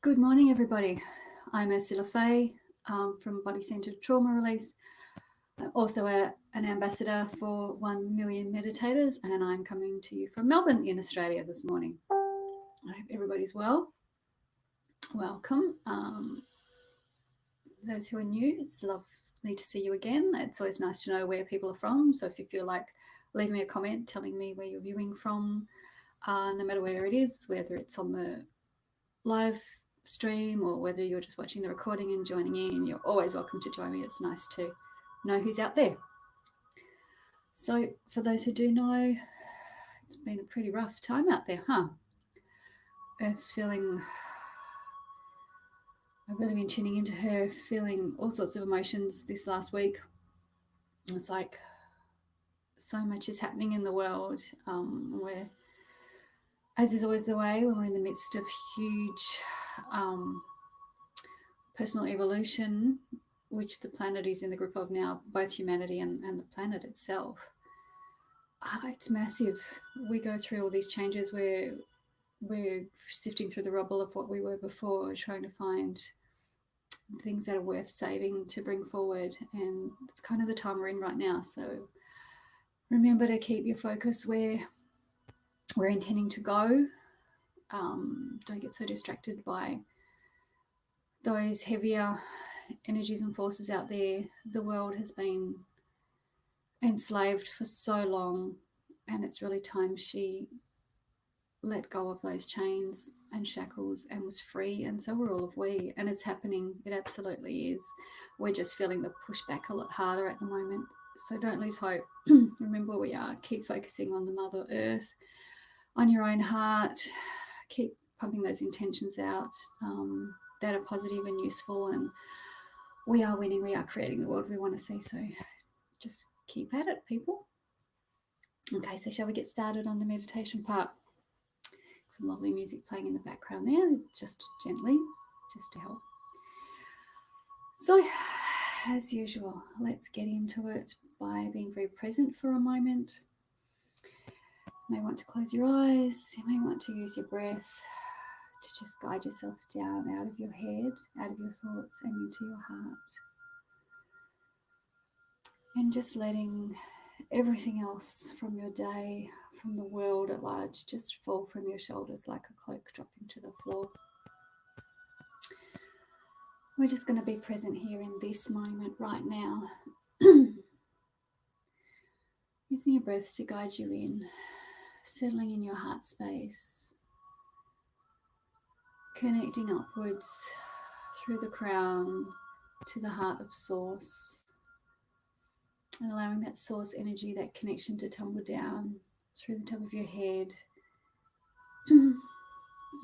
Good morning, everybody. I'm Ursula Fay from Body Centered Trauma Release. I'm also an ambassador for 1 Million Meditators, and I'm coming to you from Melbourne in Australia this morning. I hope everybody's well. Welcome. Those who are new, it's lovely to see you again. It's always nice to know where people are from. So if you feel like leaving me a comment telling me where you're viewing from, no matter where it is, whether it's on the live stream or whether you're just watching the recording and joining in, you're always welcome to join me. It's nice to know who's out there. So for those who do know, it's been a pretty rough time out there, huh? Earth's feeling, I've really been tuning into her, feeling all sorts of emotions this last week. It's like so much is happening in the world where, as is always the way, when we're in the midst of huge personal evolution, which the planet is in the grip of now, both humanity and the planet itself. It's massive. We go through all these changes where we're sifting through the rubble of what we were before, trying to find things that are worth saving to bring forward. And it's kind of the time we're in right now. So remember to keep your focus where we're intending to go. Don't get so distracted by those heavier energies and forces out there. The world has been enslaved for so long, and it's really time she let go of those chains and shackles and was free. And so we're all of we, and it's happening. It absolutely is. We're just feeling the pushback a lot harder at the moment. So don't lose hope. Remember where we are. Keep focusing on the Mother Earth, on your own heart. Keep pumping those intentions out that are positive and useful, and we are winning. We are creating the world we want to see. So just keep at it, people. Okay, so shall we get started on the meditation part? Some lovely music playing in the background there, just gently, just to help. So, as usual, let's get into it by being very present for a moment. You may want to close your eyes. You may want to use your breath to just guide yourself down out of your head, out of your thoughts, and into your heart. And just letting everything else from your day, from the world at large, just fall from your shoulders like a cloak dropping to the floor. We're just going to be present here in this moment right now. Using your breath to guide you in, settling in your heart space, connecting upwards through the crown to the heart of source, and allowing that source energy, that connection, to tumble down through the top of your head and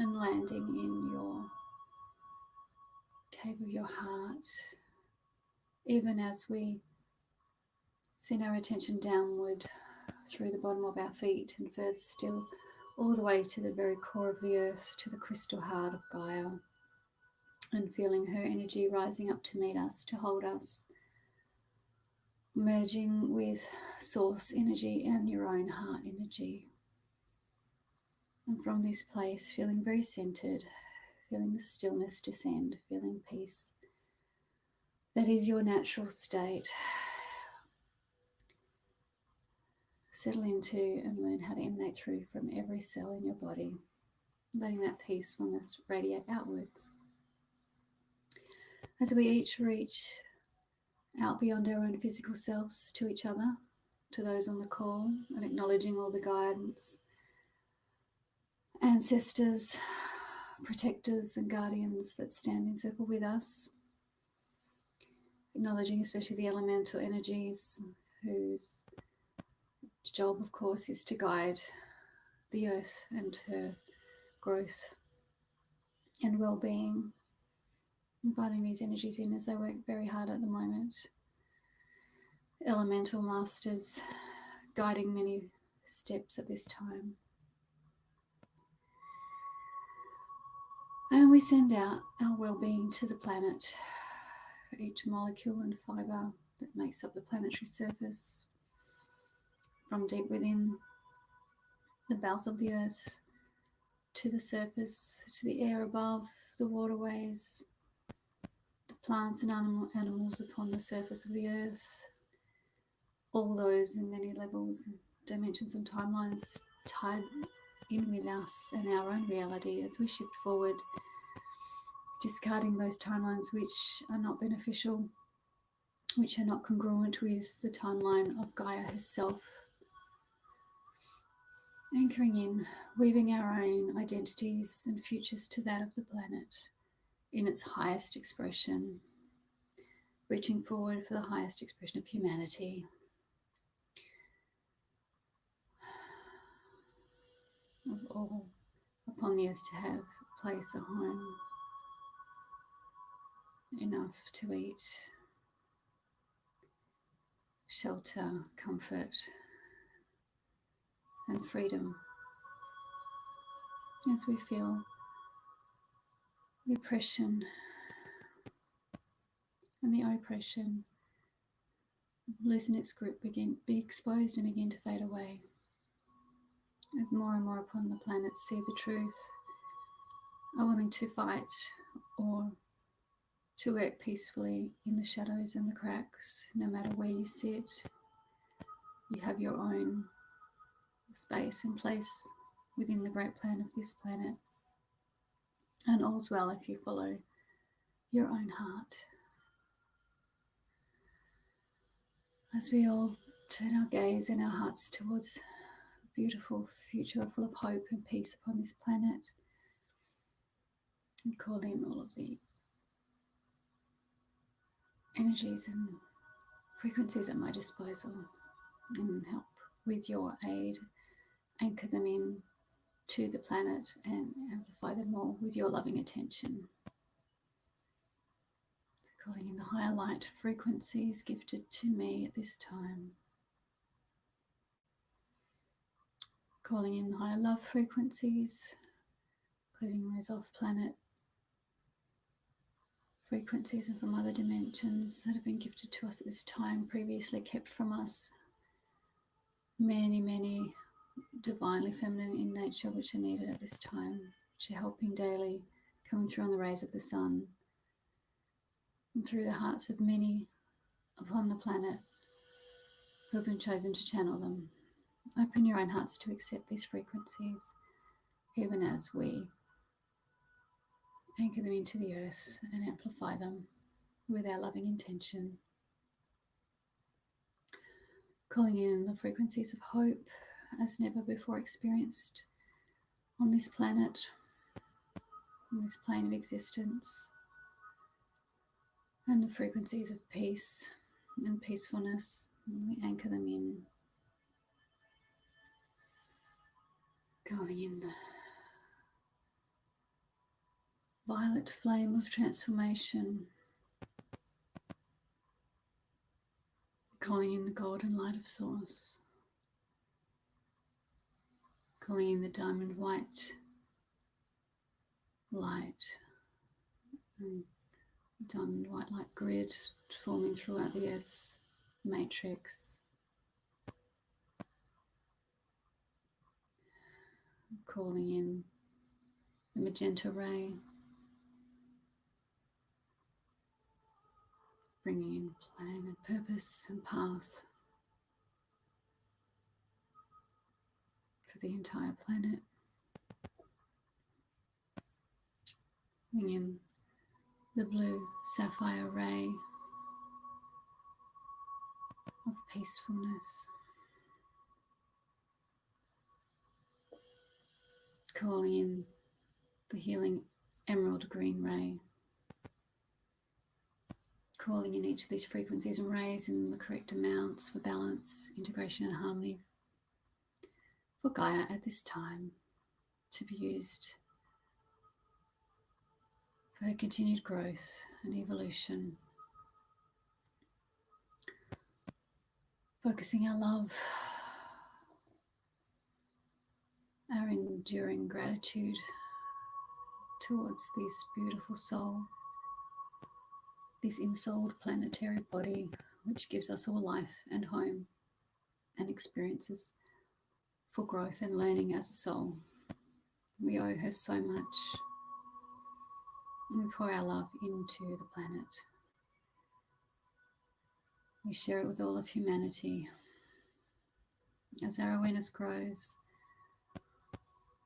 landing in your cave of your heart. Even as we send our attention downward through the bottom of our feet and further still, all the way to the very core of the earth, to the crystal heart of Gaia, and feeling her energy rising up to meet us, to hold us, merging with source energy and your own heart energy. And from this place, feeling very centered, feeling the stillness descend, feeling peace. That is your natural state. Settle into and learn how to emanate through from every cell in your body, letting that peacefulness radiate outwards. As we each reach out beyond our own physical selves to each other, to those on the call, and acknowledging all the guidance, ancestors, protectors and guardians that stand in circle with us, acknowledging especially the elemental energies whose job, of course, is to guide the earth and her growth and well-being, inviting these energies in as they work very hard at the moment. Elemental masters guiding many steps at this time. And we send out our well-being to the planet, each molecule and fibre that makes up the planetary surface, from deep within the bowels of the earth to the surface, to the air above, the waterways, the plants and animals upon the surface of the earth, all those in many levels, dimensions and timelines tied in with us and our own reality as we shift forward, discarding those timelines which are not beneficial, which are not congruent with the timeline of Gaia herself. Anchoring in, weaving our own identities and futures to that of the planet in its highest expression, reaching forward for the highest expression of humanity. Of all upon the earth to have a place, a home, enough to eat, shelter, comfort, and freedom. As we feel the oppression and the oppression loosen its grip, be exposed and begin to fade away. As more and more upon the planet see the truth, are willing to fight or to work peacefully in the shadows and the cracks, no matter where you sit, you have your own space and place within the great plan of this planet. And all's well if you follow your own heart. As we all turn our gaze and our hearts towards a beautiful future full of hope and peace upon this planet, and call in all of the energies and frequencies at my disposal, and help with your aid, anchor them in to the planet and amplify them all with your loving attention. Calling in the higher light frequencies gifted to me at this time. Calling in higher love frequencies, including those off-planet frequencies and from other dimensions that have been gifted to us at this time, previously kept from us. Many, many divinely feminine in nature which are needed at this time, which are helping daily, coming through on the rays of the sun and through the hearts of many upon the planet who have been chosen to channel them. Open your own hearts to accept these frequencies, even as we anchor them into the earth and amplify them with our loving intention. Calling in the frequencies of hope as never before experienced on this planet, on this plane of existence, and the frequencies of peace and peacefulness. And we anchor them in, calling in the violet flame of transformation, calling in the golden light of source, calling in the diamond white light and diamond white light grid forming throughout the earth's matrix, calling in the magenta ray, bringing in plan and purpose and path for the entire planet, bringing in the blue sapphire ray of peacefulness, calling in the healing emerald green ray, calling in each of these frequencies and rays in the correct amounts for balance, integration and harmony for Gaia at this time, to be used for her continued growth and evolution. Focusing our love, our enduring gratitude towards this beautiful soul, this ensouled planetary body which gives us all life and home and experiences for growth and learning as a soul. We owe her so much. We pour our love into the planet. We share it with all of humanity. As our awareness grows,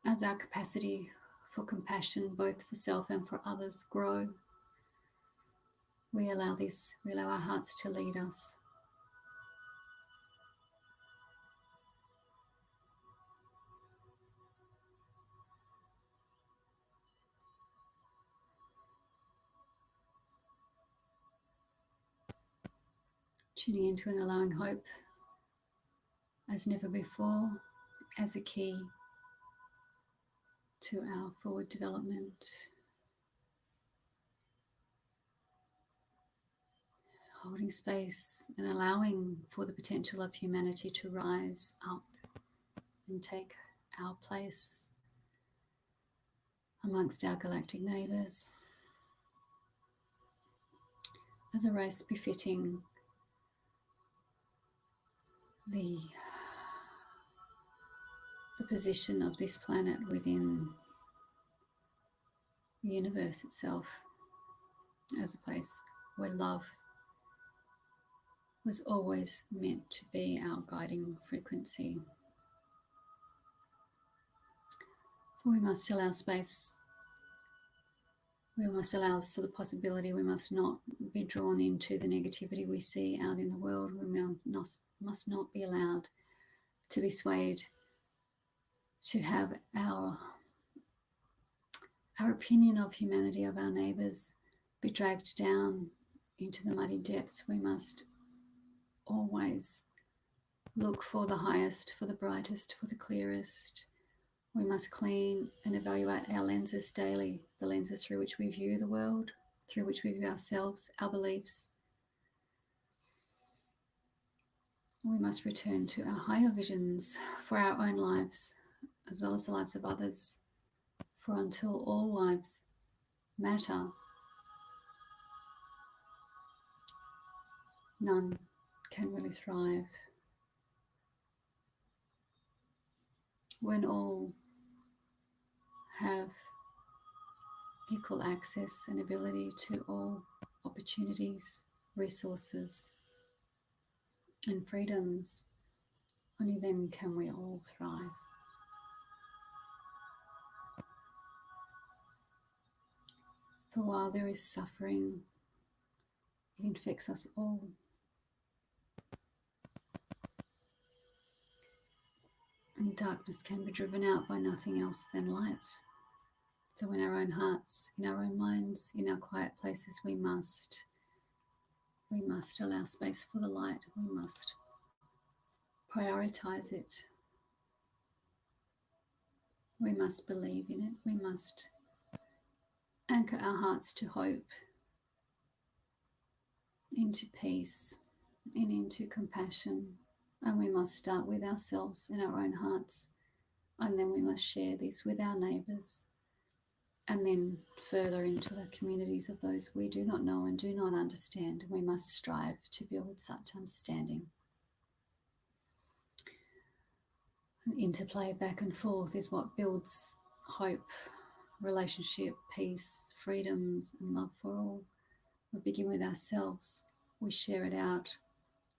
as our capacity for compassion, both for self and for others, grow, we allow our hearts to lead us. Tuning into and allowing hope as never before as a key to our forward development. Holding space and allowing for the potential of humanity to rise up and take our place amongst our galactic neighbours as a race befitting the position of this planet within the universe itself, as a place where love was always meant to be our guiding frequency. For we must allow space, we must allow for the possibility, we must not be drawn into the negativity we see out in the world. We must not be allowed to be swayed to have our opinion of humanity, of our neighbours, be dragged down into the muddy depths. We must always look for the highest, for the brightest, for the clearest. We must clean and evaluate our lenses daily, the lenses through which we view the world, through which we view ourselves, our beliefs. We must return to our higher visions for our own lives, as well as the lives of others. For until all lives matter, none can really thrive. When all have equal access and ability to all opportunities, resources, and freedoms, only then can we all thrive. For while there is suffering, it infects us all. And darkness can be driven out by nothing else than light. So in our own hearts, in our own minds, in our quiet places, we must allow space for the light. We must prioritize it. We must believe in it. We must anchor our hearts to hope, into peace, and into compassion. And we must start with ourselves in our own hearts. And then we must share this with our neighbours. And then further into the communities of those we do not know and do not understand. We must strive to build such understanding. The interplay back and forth is what builds hope, relationship, peace, freedoms, and love for all. We begin with ourselves. We share it out,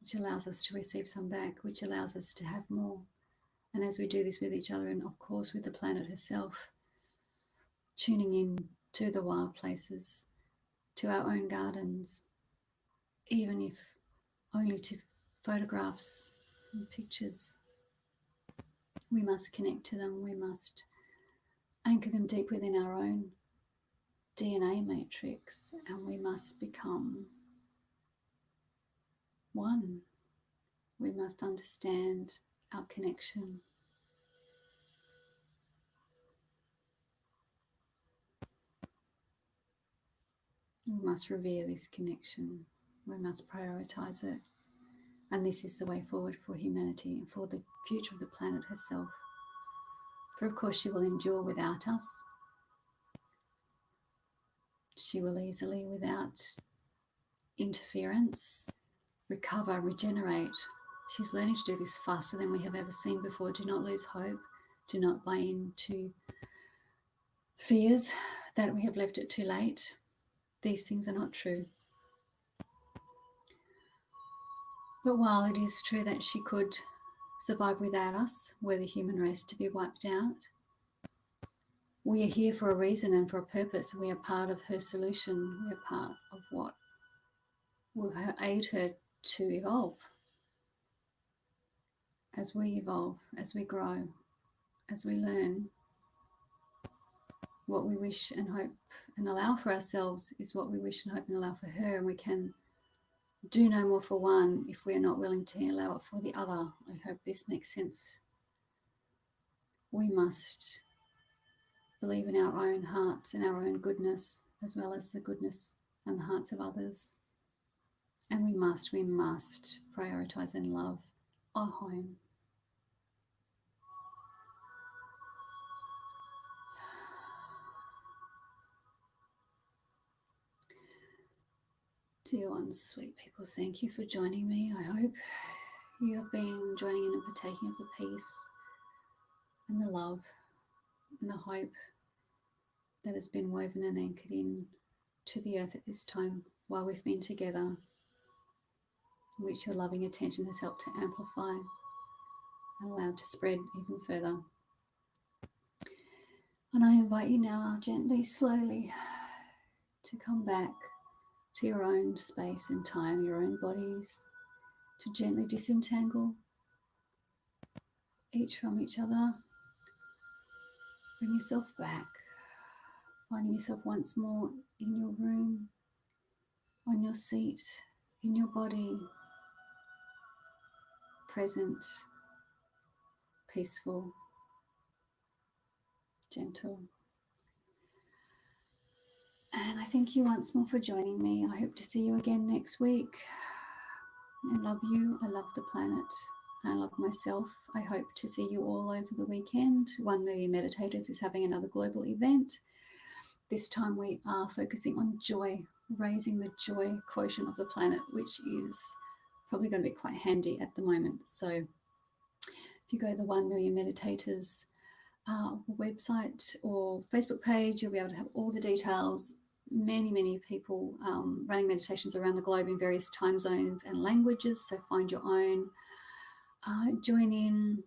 which allows us to receive some back, which allows us to have more. And as we do this with each other and, of course, with the planet herself, tuning in to the wild places, to our own gardens, even if only to photographs and pictures. We must connect to them. We must anchor them deep within our own DNA matrix, and we must become one. We must understand our connection. We must revere this connection. We must prioritize it. And this is the way forward for humanity and for the future of the planet herself. For of course she will endure without us. She will easily, without interference, recover, regenerate. She's learning to do this faster than we have ever seen before. Do not lose hope. Do not buy into fears that we have left it too late. These things are not true. But while it is true that she could survive without us, were the human race to be wiped out, we are here for a reason and for a purpose. We are part of her solution. We are part of what will aid her to evolve. As we evolve, as we grow, as we learn, what we wish and hope and allow for ourselves is what we wish and hope and allow for her. And we can do no more for one if we are not willing to allow it for the other. I hope this makes sense. We must believe in our own hearts and our own goodness, as well as the goodness and the hearts of others. And we must prioritize and love our home. Dear ones, sweet people, thank you for joining me. I hope you have been joining in and partaking of the peace and the love and the hope that has been woven and anchored in to the earth at this time while we've been together, which your loving attention has helped to amplify and allow to spread even further. And I invite you now, gently, slowly, to come back to your own space and time, your own bodies, to gently disentangle each from each other. Bring yourself back, finding yourself once more in your room, on your seat, in your body, present, peaceful, gentle. And I thank you once more for joining me. I hope to see you again next week. I love you. I love the planet. I love myself. I hope to see you all over the weekend. 1 Million Meditators is having another global event. This time we are focusing on joy, raising the joy quotient of the planet, which is probably going to be quite handy at the moment. So if you go to the 1 Million Meditators website or Facebook page, you'll be able to have all the details. Many people running meditations around the globe in various time zones and languages, so find your own, join in,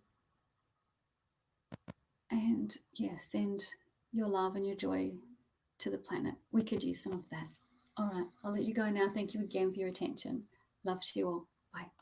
and send your love and your joy to the planet. We could use some of that. All right, I'll let you go now. Thank you again for your attention. Love to you all. Bye.